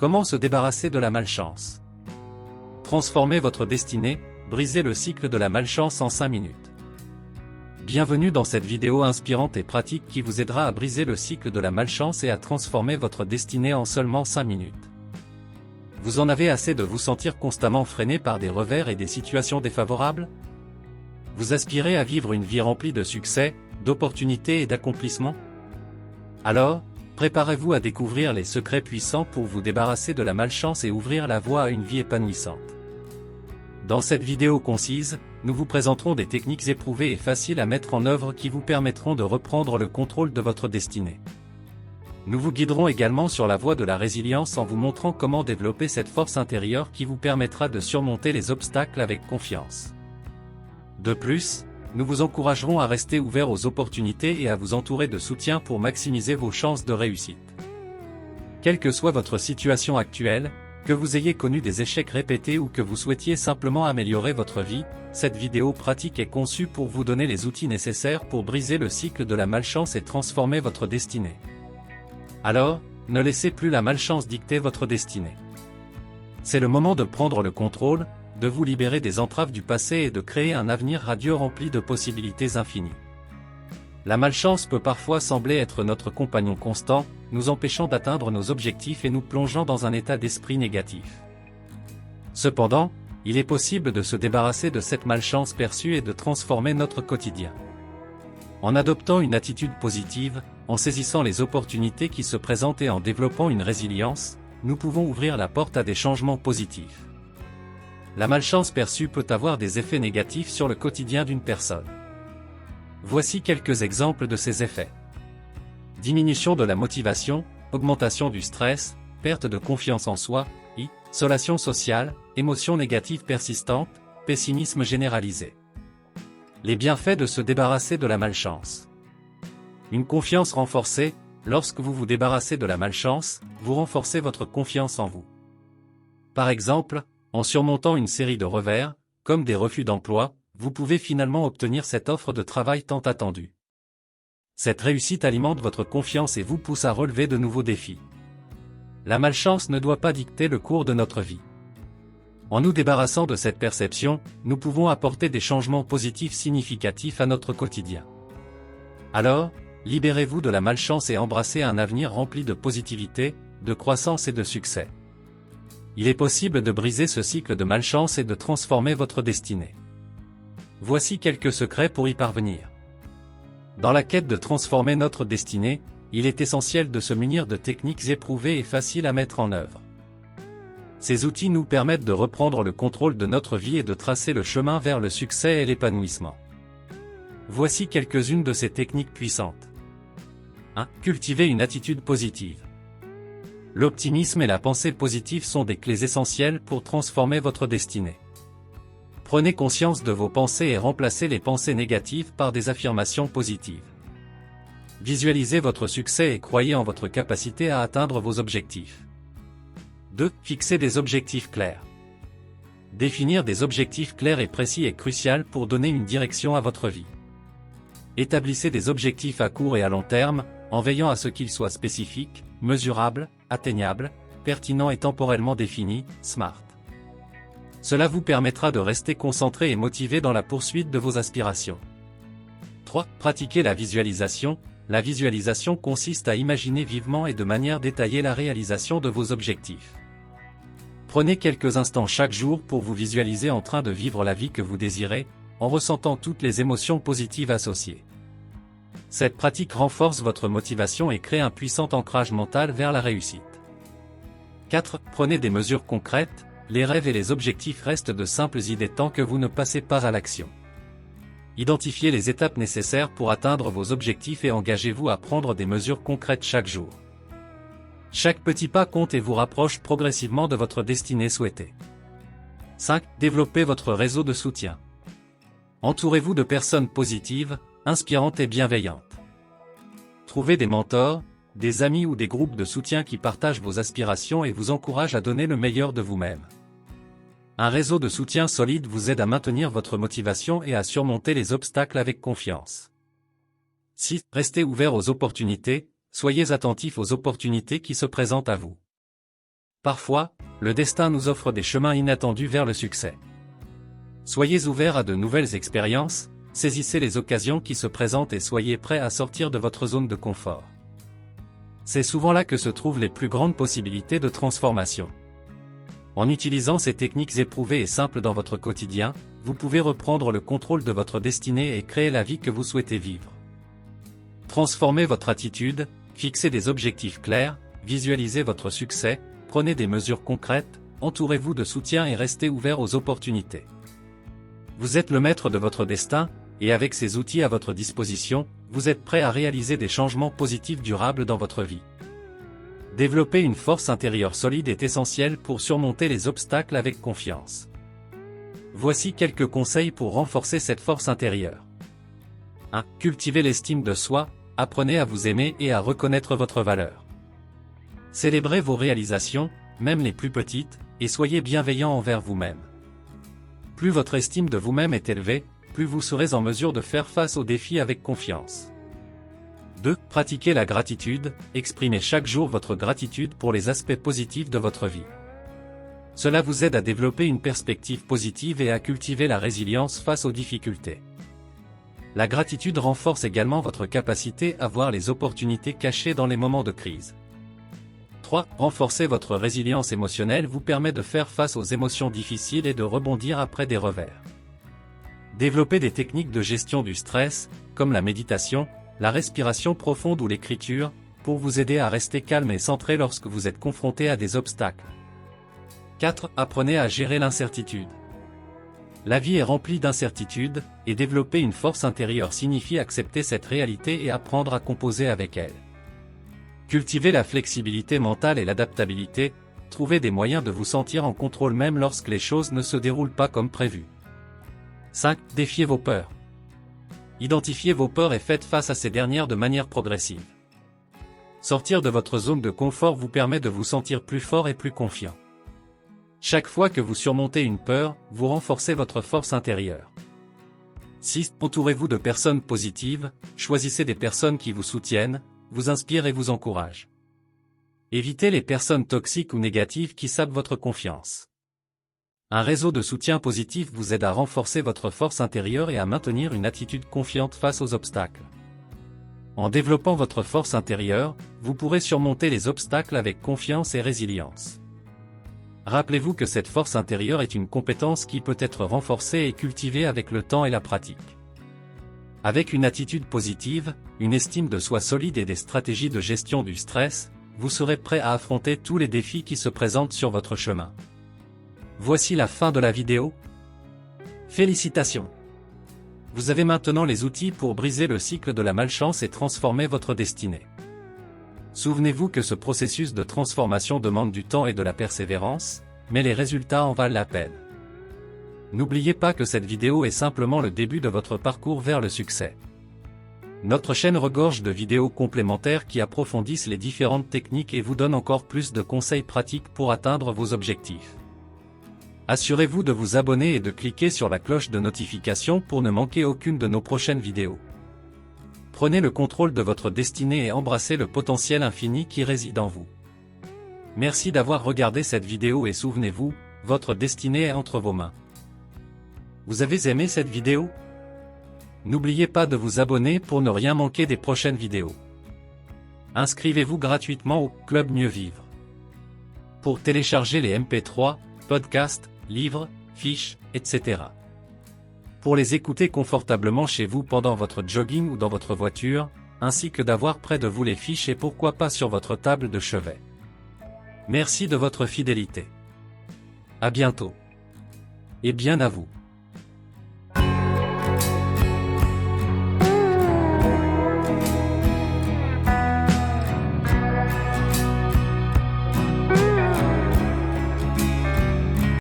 Comment se débarrasser de la malchance? Transformez votre destinée, brisez le cycle de la malchance en 5 minutes. Bienvenue dans cette vidéo inspirante et pratique qui vous aidera à briser le cycle de la malchance et à transformer votre destinée en seulement 5 minutes. Vous en avez assez de vous sentir constamment freiné par des revers et des situations défavorables? Vous aspirez à vivre une vie remplie de succès, d'opportunités et d'accomplissements? Alors, préparez-vous à découvrir les secrets puissants pour vous débarrasser de la malchance et ouvrir la voie à une vie épanouissante. Dans cette vidéo concise, nous vous présenterons des techniques éprouvées et faciles à mettre en œuvre qui vous permettront de reprendre le contrôle de votre destinée. Nous vous guiderons également sur la voie de la résilience en vous montrant comment développer cette force intérieure qui vous permettra de surmonter les obstacles avec confiance. De plus, nous vous encouragerons à rester ouvert aux opportunités et à vous entourer de soutien pour maximiser vos chances de réussite. Quelle que soit votre situation actuelle, que vous ayez connu des échecs répétés ou que vous souhaitiez simplement améliorer votre vie, cette vidéo pratique est conçue pour vous donner les outils nécessaires pour briser le cycle de la malchance et transformer votre destinée. Alors, ne laissez plus la malchance dicter votre destinée. C'est le moment de prendre le contrôle, de vous libérer des entraves du passé et de créer un avenir radieux rempli de possibilités infinies. La malchance peut parfois sembler être notre compagnon constant, nous empêchant d'atteindre nos objectifs et nous plongeant dans un état d'esprit négatif. Cependant, il est possible de se débarrasser de cette malchance perçue et de transformer notre quotidien. En adoptant une attitude positive, en saisissant les opportunités qui se présentent et en développant une résilience, nous pouvons ouvrir la porte à des changements positifs. La malchance perçue peut avoir des effets négatifs sur le quotidien d'une personne. Voici quelques exemples de ces effets. Diminution de la motivation, augmentation du stress, perte de confiance en soi, isolation sociale, émotions négatives persistantes, pessimisme généralisé. Les bienfaits de se débarrasser de la malchance. Une confiance renforcée, lorsque vous vous débarrassez de la malchance, vous renforcez votre confiance en vous. Par exemple, en surmontant une série de revers, comme des refus d'emploi, vous pouvez finalement obtenir cette offre de travail tant attendue. Cette réussite alimente votre confiance et vous pousse à relever de nouveaux défis. La malchance ne doit pas dicter le cours de notre vie. En nous débarrassant de cette perception, nous pouvons apporter des changements positifs significatifs à notre quotidien. Alors, libérez-vous de la malchance et embrassez un avenir rempli de positivité, de croissance et de succès. Il est possible de briser ce cycle de malchance et de transformer votre destinée. Voici quelques secrets pour y parvenir. Dans la quête de transformer notre destinée, il est essentiel de se munir de techniques éprouvées et faciles à mettre en œuvre. Ces outils nous permettent de reprendre le contrôle de notre vie et de tracer le chemin vers le succès et l'épanouissement. Voici quelques-unes de ces techniques puissantes. 1. Cultiver une attitude positive. L'optimisme et la pensée positive sont des clés essentielles pour transformer votre destinée. Prenez conscience de vos pensées et remplacez les pensées négatives par des affirmations positives. Visualisez votre succès et croyez en votre capacité à atteindre vos objectifs. 2. Fixer des objectifs clairs. Définir des objectifs clairs et précis est crucial pour donner une direction à votre vie. Établissez des objectifs à court et à long terme, en veillant à ce qu'ils soient spécifiques, mesurables, atteignables, pertinents et temporellement définis, SMART. Cela vous permettra de rester concentré et motivé dans la poursuite de vos aspirations. 3. Pratiquer la visualisation. La visualisation consiste à imaginer vivement et de manière détaillée la réalisation de vos objectifs. Prenez quelques instants chaque jour pour vous visualiser en train de vivre la vie que vous désirez, en ressentant toutes les émotions positives associées. Cette pratique renforce votre motivation et crée un puissant ancrage mental vers la réussite. 4. Prenez des mesures concrètes. Les rêves et les objectifs restent de simples idées tant que vous ne passez pas à l'action. Identifiez les étapes nécessaires pour atteindre vos objectifs et engagez-vous à prendre des mesures concrètes chaque jour. Chaque petit pas compte et vous rapproche progressivement de votre destinée souhaitée. 5. Développez votre réseau de soutien. Entourez-vous de personnes positives, inspirantes et bienveillantes. Trouvez des mentors, des amis ou des groupes de soutien qui partagent vos aspirations et vous encouragent à donner le meilleur de vous-même. Un réseau de soutien solide vous aide à maintenir votre motivation et à surmonter les obstacles avec confiance. 6. Restez ouvert aux opportunités, soyez attentif aux opportunités qui se présentent à vous. Parfois, le destin nous offre des chemins inattendus vers le succès. Soyez ouverts à de nouvelles expériences, saisissez les occasions qui se présentent et soyez prêts à sortir de votre zone de confort. C'est souvent là que se trouvent les plus grandes possibilités de transformation. En utilisant ces techniques éprouvées et simples dans votre quotidien, vous pouvez reprendre le contrôle de votre destinée et créer la vie que vous souhaitez vivre. Transformez votre attitude, fixez des objectifs clairs, visualisez votre succès, prenez des mesures concrètes, entourez-vous de soutien et restez ouvert aux opportunités. Vous êtes le maître de votre destin, et avec ces outils à votre disposition, vous êtes prêt à réaliser des changements positifs durables dans votre vie. Développer une force intérieure solide est essentiel pour surmonter les obstacles avec confiance. Voici quelques conseils pour renforcer cette force intérieure. 1. Cultivez l'estime de soi, apprenez à vous aimer et à reconnaître votre valeur. Célébrez vos réalisations, même les plus petites, et soyez bienveillant envers vous-même. Plus votre estime de vous-même est élevée, plus vous serez en mesure de faire face aux défis avec confiance. 2. Pratiquez la gratitude, exprimez chaque jour votre gratitude pour les aspects positifs de votre vie. Cela vous aide à développer une perspective positive et à cultiver la résilience face aux difficultés. La gratitude renforce également votre capacité à voir les opportunités cachées dans les moments de crise. 3. Renforcer votre résilience émotionnelle vous permet de faire face aux émotions difficiles et de rebondir après des revers. Développez des techniques de gestion du stress, comme la méditation, la respiration profonde ou l'écriture, pour vous aider à rester calme et centré lorsque vous êtes confronté à des obstacles. 4. Apprenez à gérer l'incertitude. La vie est remplie d'incertitudes, et développer une force intérieure signifie accepter cette réalité et apprendre à composer avec elle. Cultivez la flexibilité mentale et l'adaptabilité, trouvez des moyens de vous sentir en contrôle même lorsque les choses ne se déroulent pas comme prévu. 5. Défiez vos peurs. Identifiez vos peurs et faites face à ces dernières de manière progressive. Sortir de votre zone de confort vous permet de vous sentir plus fort et plus confiant. Chaque fois que vous surmontez une peur, vous renforcez votre force intérieure. 6. Entourez-vous de personnes positives, choisissez des personnes qui vous soutiennent, vous inspirent et vous encouragent. Évitez les personnes toxiques ou négatives qui sapent votre confiance. Un réseau de soutien positif vous aide à renforcer votre force intérieure et à maintenir une attitude confiante face aux obstacles. En développant votre force intérieure, vous pourrez surmonter les obstacles avec confiance et résilience. Rappelez-vous que cette force intérieure est une compétence qui peut être renforcée et cultivée avec le temps et la pratique. Avec une attitude positive, une estime de soi solide et des stratégies de gestion du stress, vous serez prêt à affronter tous les défis qui se présentent sur votre chemin. Voici la fin de la vidéo. Félicitations! Vous avez maintenant les outils pour briser le cycle de la malchance et transformer votre destinée. Souvenez-vous que ce processus de transformation demande du temps et de la persévérance, mais les résultats en valent la peine. N'oubliez pas que cette vidéo est simplement le début de votre parcours vers le succès. Notre chaîne regorge de vidéos complémentaires qui approfondissent les différentes techniques et vous donnent encore plus de conseils pratiques pour atteindre vos objectifs. Assurez-vous de vous abonner et de cliquer sur la cloche de notification pour ne manquer aucune de nos prochaines vidéos. Prenez le contrôle de votre destinée et embrassez le potentiel infini qui réside en vous. Merci d'avoir regardé cette vidéo et souvenez-vous, votre destinée est entre vos mains. Vous avez aimé cette vidéo? N'oubliez pas de vous abonner pour ne rien manquer des prochaines vidéos. Inscrivez-vous gratuitement au Club Mieux Vivre. Pour télécharger les MP3, podcasts, livres, fiches, etc. Pour les écouter confortablement chez vous pendant votre jogging ou dans votre voiture, ainsi que d'avoir près de vous les fiches et pourquoi pas sur votre table de chevet. Merci de votre fidélité. À bientôt. Et bien à vous.